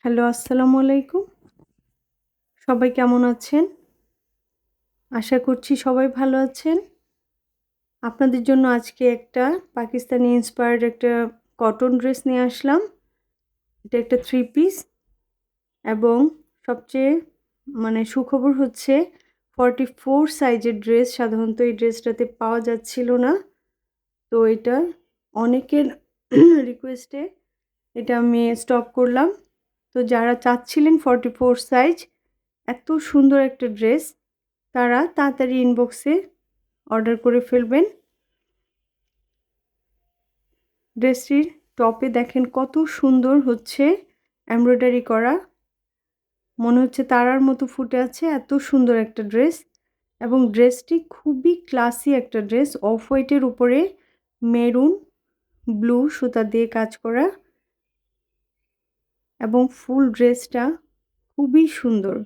Hello, আসসালামু আলাইকুম। সবাই কেমন আছেন? আশা করছি সবাই ভালো আছেন। আপনাদের জন্য আজকে একটা পাকিস্তানি ইন্সপায়ার্ড একটা কটন ড্রেস নিয়ে আসলাম। এটা একটা থ্রি পিস এবং সবচেয়ে সুখবর হচ্ছে 44 সাইজের ড্রেস সাধারণত এই ড্রেসটাতে পাওয়া যাচ্ছিল না। তো এটা অনেকের রিকোয়েস্টে এটা আমি স্টক করলাম। তো যারা চাচ্ছিলেন 44 সাইজ এত সুন্দর একটা ড্রেস তারা তাড়াতাড়ি ইনবক্সে অর্ডার করে ফেলবেন। ড্রেসটির টপে দেখেন কত সুন্দর হচ্ছে এমব্রয়ডারি করা, মনে হচ্ছে তারার মতো ফুটে আছে, এত সুন্দর একটা ড্রেস। এবং ড্রেসটি খুবই ক্লাসি একটা ড্রেস, অফ হোয়াইটের উপরে মেরুন ব্লু সুতা দিয়ে কাজ করা এবং ফুল ড্রেসটা খুবই সুন্দর।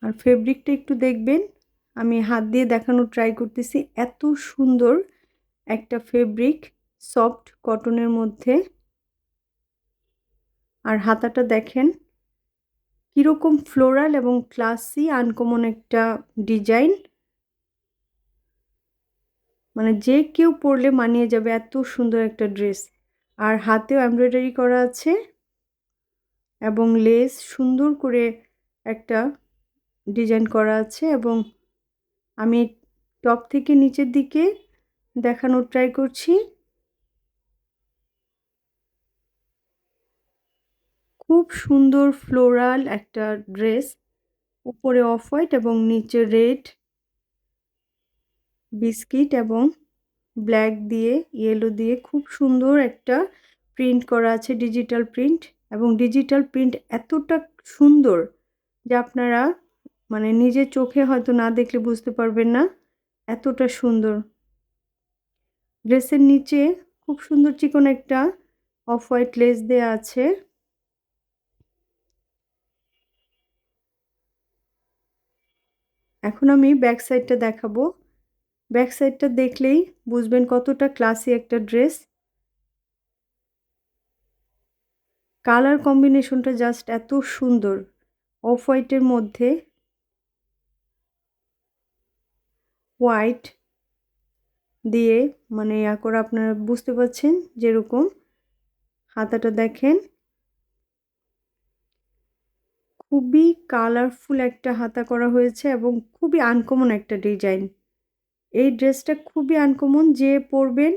আর ফেব্রিকটা একটু দেখবেন, আমি হাত দিয়ে দেখানোর ট্রাই করতেছি, এত সুন্দর একটা ফেব্রিক, সফট কটনের মধ্যে। আর হাতাটা দেখেন কীরকম ফ্লোরাল এবং ক্লাসি আনকমন একটা ডিজাইন, যে কেউ পরলে মানিয়ে যাবে, এত সুন্দর একটা ড্রেস। আর হাতেও এমব্রয়ডারি করা আছে এবং লেস সুন্দর করে একটা ডিজাইন করা আছে। এবং আমি টপ থেকে নিচের দিকে দেখানোর ট্রাই করছি। খুব সুন্দর ফ্লোরাল একটা ড্রেস, উপরে অফ হোয়াইট এবং নিচে রেড, বিস্কিট এবং ব্ল্যাক দিয়ে ইয়েলো দিয়ে খুব সুন্দর একটা প্রিন্ট করা আছে, ডিজিটাল প্রিন্ট। এবং ডিজিটাল প্রিন্ট এতটা সুন্দর যে আপনারা নিজে চোখে হয়তো না দেখলে বুঝতে পারবেন না, এতটা সুন্দর। ড্রেসের নিচে খুব সুন্দর চিকন একটা অফ হোয়াইট লেস দেয়া আছে। এখন আমি ব্যাক সাইডটা দেখাবো। ব্যাক সাইডটা দেখলেই বুঝবেন কতটা ক্লাসি একটা ড্রেস। কালার কম্বিনেশনটা জাস্ট এত সুন্দর, অফ হোয়াইটের মধ্যে হোয়াইট দিয়ে ইয়া করে, আপনারা বুঝতে পারছেন যেরকম। হাতাটা দেখেন খুবই কালারফুল একটা হাতা করা হয়েছে এবং খুবই আনকমন একটা ডিজাইন। এই ড্রেসটা খুবই আনকমন, যে পরবেন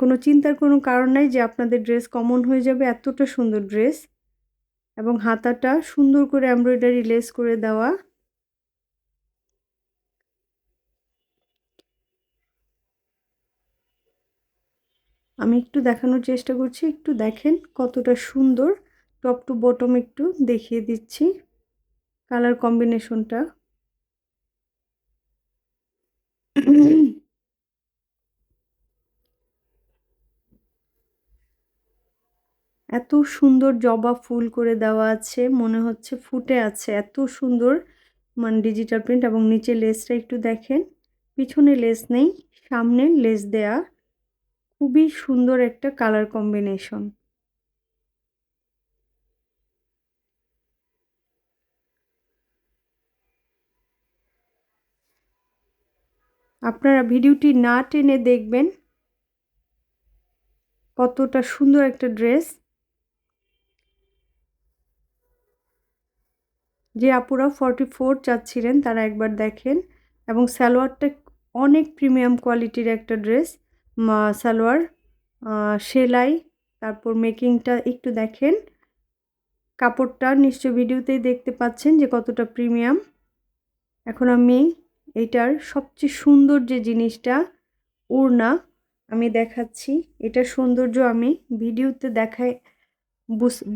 কোনো চিন্তার কোনো কারণ নাই যে আপনাদের ড্রেস কমন হয়ে যাবে, এতটা সুন্দর ড্রেস। এবং হাতাটা সুন্দর করে এমব্রয়ডারি লেস করে দেওয়া। আমি একটু দেখানোর চেষ্টা করছি, একটু দেখেন কতটা সুন্দর। টপ টু বটম একটু দেখিয়ে দিচ্ছি কালার কম্বিনেশনটা। এত সুন্দর জবা ফুল করে দেওয়া আছে, মনে হচ্ছে ফুটে আছে, এত সুন্দর ডিজিটাল প্রিন্ট। এবং নিচে লেসটা একটু দেখেন, পিছনে লেস নেই, সামনে লেস দেয়া, খুবই সুন্দর একটা কালার কম্বিনেশন। আপনারা ভিডিওটি না টেনে দেখবেন কতটা সুন্দর একটা ড্রেস। যে আপুরা 44 চাচ্ছিলেন তারা একবার দেখেন। এবং সালোয়ারটা অনেক প্রিমিয়াম কোয়ালিটির একটা ড্রেস। সালোয়ার সেলাই, তারপর মেকিংটা একটু দেখেন, কাপড়টা নিশ্চয় ভিডিওতেই দেখতে পাচ্ছেন যে কতটা প্রিমিয়াম। এখন আমি এটার সবচেয়ে সুন্দর যে জিনিসটা, ওড়না, আমি দেখাচ্ছি। এটার সৌন্দর্য আমি ভিডিওতে দেখায়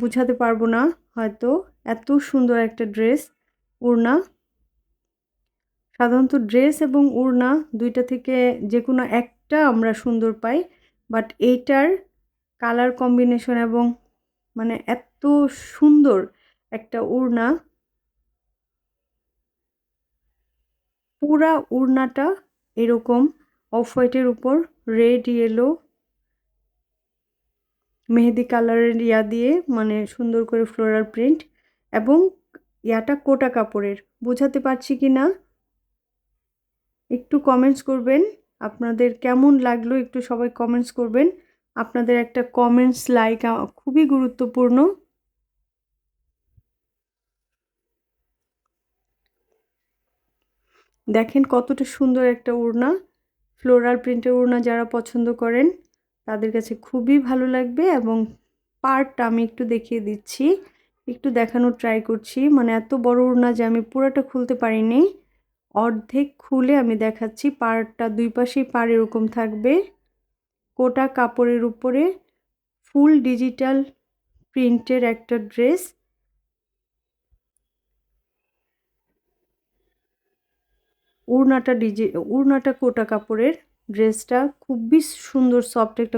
বুঝাতে পারবো না হয়তো, এত সুন্দর একটা ড্রেস। ওড়না, সাধারণত ড্রেস এবং ওড়না দুইটা থেকে যে কোনো একটা আমরা সুন্দর পাই, বাট এইটার কালার কম্বিনেশন এবং এত সুন্দর একটা ওড়না, পুরা ওড়নাটা এরকম অফ হোয়াইটের উপর রেড ইয়েলো মেহেদি কালারের দিয়ে মানে সুন্দর করে ফ্লোরাল প্রিন্ট, এবং ইয়াটা কোটা কাপড়ের। বোঝাতে পারছি কি না একটু কমেন্টস করবেন, আপনাদের কেমন লাগলো একটু সবাই কমেন্টস করবেন। আপনাদের একটা কমেন্টস লাইক খুবই গুরুত্বপূর্ণ। দেখেন কতটা সুন্দর একটা ওড়না, ফ্লোরাল প্রিন্টের ওড়না যারা পছন্দ করেন তাদের কাছে খুবই ভালো লাগবে। এবং পার্টটা আমি একটু দেখিয়ে দিচ্ছি, একটু দেখানোর ট্রাই করছি, মানে এত বড় ওড়না যে আমি পুরোটা খুলতে পারিনি, অর্ধেক খুলে আমি দেখাচ্ছি। পাড়টা দুই পাশেই পাড় এরকম থাকবে, কোটা কাপড়ের উপরে ফুল ডিজিটাল প্রিন্টের একটা ড্রেস। ওড়নাটা কোটা কাপড়ের, ড্রেসটা খুবই সুন্দর সফট একটা